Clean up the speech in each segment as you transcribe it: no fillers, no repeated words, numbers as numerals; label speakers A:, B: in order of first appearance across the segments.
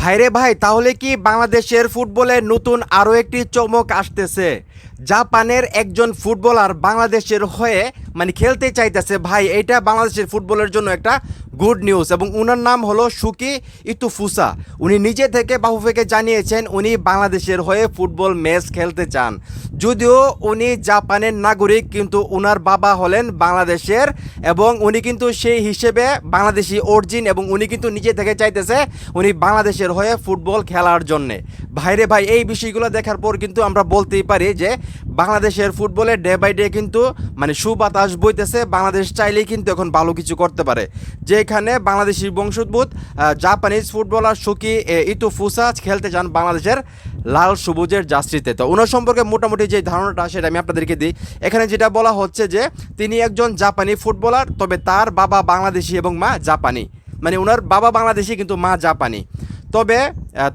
A: ভাইরে ভাই, তাহলে কি বাংলাদেশের ফুটবলে নতুন আরও একটি চমক আসতেছে? জাপানের একজন ফুটবলার বাংলাদেশের হয়ে খেলতে চাইতেছে। ভাই, এটা বাংলাদেশের ফুটবলের জন্য একটা গুড নিউজ এবং উনার নাম হলো শুকি ইতুফুসা। উনি নিজে থেকে বাফুফেকে জানিয়েছেন উনি বাংলাদেশের হয়ে ফুটবল ম্যাচ খেলতে চান। যদিও উনি জাপানের নাগরিক, কিন্তু উনার বাবা হলেন বাংলাদেশের এবং উনি কিন্তু সেই হিসেবে বাংলাদেশি অরিজিন এবং উনি কিন্তু নিজে থেকে চাইতেছে উনি বাংলাদেশের হয়ে ফুটবল খেলার জন্যে। ভাইরে ভাই, এই বিষয়গুলো দেখার পর কিন্তু আমরা বলতেই পারি যে বাংলাদেশের ফুটবলে ডে বাই ডে কিন্তু সুবাতাস বইতেছে। বাংলাদেশ চাইলেই কিন্তু এখন ভালো কিছু করতে পারে, যেখানে বাংলাদেশি বংশোদ্ভূত জাপানিজ ফুটবলার শুকি ইতুফুসা খেলতে চান বাংলাদেশের লাল সবুজের জার্সিতে। তো ওনার সম্পর্কে মোটামুটি যে ধারণাটা সেটা আমি আপনাদেরকে দিই। এখানে যেটা বলা হচ্ছে যে তিনি একজন জাপানি ফুটবলার, তবে তার বাবা বাংলাদেশি এবং মা জাপানি। ওনার বাবা বাংলাদেশি কিন্তু মা জাপানি। তবে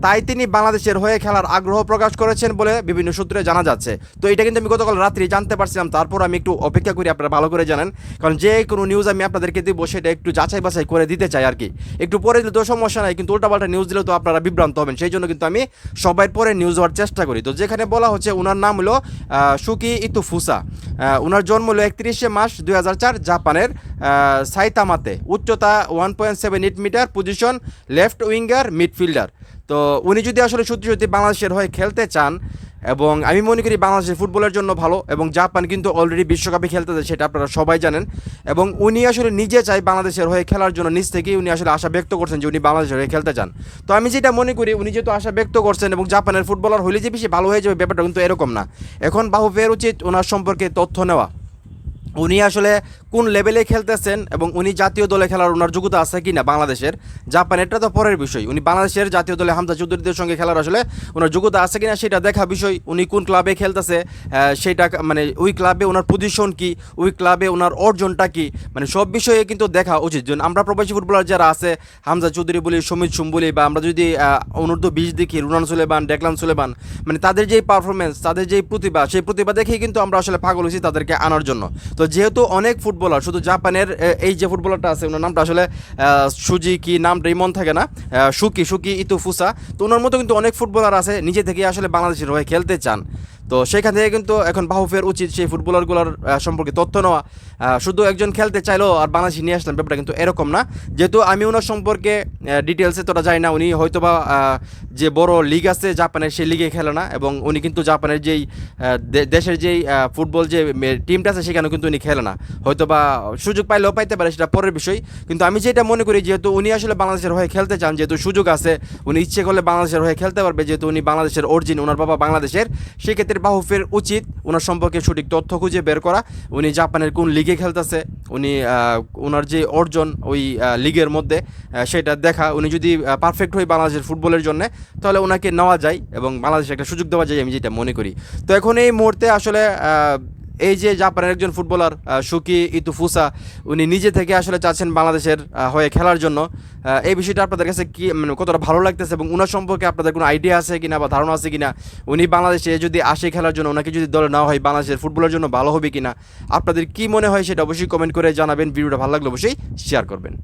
A: তাই তিনি বাংলাদেশের হয়ে খেলার আগ্রহ প্রকাশ করেছেন বলে বিভিন্ন সূত্রে জানা যাচ্ছে। তো এটা কিন্তু আমি গতকাল রাত্রি জানতে পারছিলাম, তারপর আমি একটু অপেক্ষা করি, আপনারা ভালো করে জানেন, কারণ যে কোনো নিউজ আমি আপনাদেরকে দিব সেটা একটু যাচাই বাছাই করে দিতে চাই আর কি। একটু পরে দিলে তো সমস্যা নাই, কিন্তু উল্টাপাল্টা নিউজ দিলে তো আপনারা বিভ্রান্ত হবেন, সেই জন্য কিন্তু আমি সবাই পরে নিউজ হওয়ার চেষ্টা করি। তো যেখানে বলা হচ্ছে ওনার নাম হলো শুকি ইতুফুসা। ওনার জন্ম হলো 31শে মার্চ 2004 জাপানের সাইতামাতে। উচ্চতা 1.78 metre, position left winger midfielder. তো উনি যদি আসলে সত্যি সত্যি বাংলাদেশের হয়ে খেলতে চান, এবং আমি মনে করি বাংলাদেশের ফুটবলের জন্য ভালো, এবং জাপান কিন্তু অলরেডি বিশ্বকাপে খেলতেছে সেটা আপনারা সবাই জানেন, এবং উনি আসলে নিজে চাই বাংলাদেশের হয়ে খেলার জন্য। নিজ থেকেই উনি আসলে আশা ব্যক্ত করছেন যে উনি বাংলাদেশের হয়ে খেলতে চান। তো আমি যেটা মনে করি, উনি যেহেতু আশা ব্যক্ত করছেন এবং জাপানের ফুটবলার হলে যে বেশি ভালো হয়ে যাবে ব্যাপারটা কিন্তু এরকম না। এখন বাফুফের উচিত ওনার সম্পর্কে তথ্য নেওয়া, উনি আসলে কোন লেভেলে খেলতেছেন এবং উনি জাতীয় দলে খেলার ওনার যোগ্যতা আছে কি না বাংলাদেশের। জাপানেরটা তো পরের বিষয়, উনি বাংলাদেশের জাতীয় দলে হামজা চৌধুরীদের সঙ্গে খেলার আসলে ওনার যোগ্যতা আছে কি না সেটা দেখা বিষয়। উনি কোন ক্লাবে খেলতেছে সেটা ওই ক্লাবে ওনার পজিশন কি, ওই ক্লাবে ওনার অর্জনটা কি, সব বিষয়ে কিন্তু দেখা উচিত। আমরা প্রবাসী ফুটবলার যারা আছে, হামজা চৌধুরী বলি, সমিত সুম বলি, বা আমরা যদি অনূর্ধ্ব 20 দেখি, রুনান সুলেমান, ডেকলান সুলেমান, তাদের যেই পারফরমেন্স, তাদের যেই প্রতিভা, সেই প্রতিভা দেখেই কিন্তু আমরা আসলে পাগল হয়েছি তাদেরকে আনার জন্য। তো যেহেতু অনেক ফুটবলার, শুধু জাপানের এই যে ফুটবলারটা আছে ওনার নামটা আসলে সুজি কি নামটাই মন থাকে না, শুকি ইতুফুসা। তো ওনার মতো কিন্তু অনেক ফুটবলার আছে নিজে থেকে আসলে বাংলাদেশের হয়ে খেলতে চান। তো সেখান থেকে কিন্তু এখন বাফুফের উচিত সেই ফুটবলারগুলোর সম্পর্কে তথ্য নেওয়া। শুধু একজন খেলতে চাইলো আর বাংলাদেশি নিয়ে আসলাম, ব্যাপারটা কিন্তু এরকম না। যেহেতু আমি ওনার সম্পর্কে ডিটেলসে তোরা যাই না, উনি হয়তোবা যে বড় লিগ আছে জাপানের সেই লিগে খেলে না, এবং উনি কিন্তু জাপানের যেই দেশের যেই ফুটবল যে টিমটা আছে সেখানেও কিন্তু উনি খেলে না। হয়তোবা সুযোগ পাইলেও পাইতে পারে, সেটা পরের বিষয়। কিন্তু আমি যেটা মনে করি, যেহেতু উনি আসলে বাংলাদেশের হয়ে খেলতে চান, যেহেতু সুযোগ আছে, উনি ইচ্ছে করলে বাংলাদেশের হয়ে খেলতে পারবে, যেহেতু উনি বাংলাদেশের অরিজিন, ওনার বাবা বাংলাদেশের, সেক্ষেত্রে বাফুফের উচিত ওনার সম্পর্কে সঠিক তথ্য খুঁজে বের করা। উনি জাপানের কোন লিগে খেলতেছে, উনি ওনার যে অর্জন ওই লিগের মধ্যে সেটা দেখা। উনি যদি পারফেক্ট হয় বাংলাদেশের ফুটবলের জন্য, তাহলে ওনাকে নেওয়া যায় এবং বাংলাদেশে একটা সুযোগ দেওয়া যায়, আমি যেটা মনে করি। তো এখন এই মুহূর্তে আসলে এই যে জাপানের একজন ফুটবলার শুকি ইতুফুসা, উনি নিজে থেকে আসলে চাচ্ছেন বাংলাদেশের হয়ে খেলার জন্য। এই বিষয়টা আপনাদের কাছে কি কতটা ভালো লাগতেছে, এবং ওনার সম্পর্কে আপনাদের কোনো আইডিয়া আছে কিনা বা ধারণা আছে কিনা, উনি বাংলাদেশে যদি আসে খেলার জন্য, ওনাকে যদি দলে নেওয়া হয় বাংলাদেশের ফুটবলের জন্য ভালো হবে কিনা, আপনাদের কি মনে হয় সেটা অবশ্যই কমেন্ট করে জানাবেন। ভিডিওটা ভালো লাগলে অবশ্যই শেয়ার করবেন।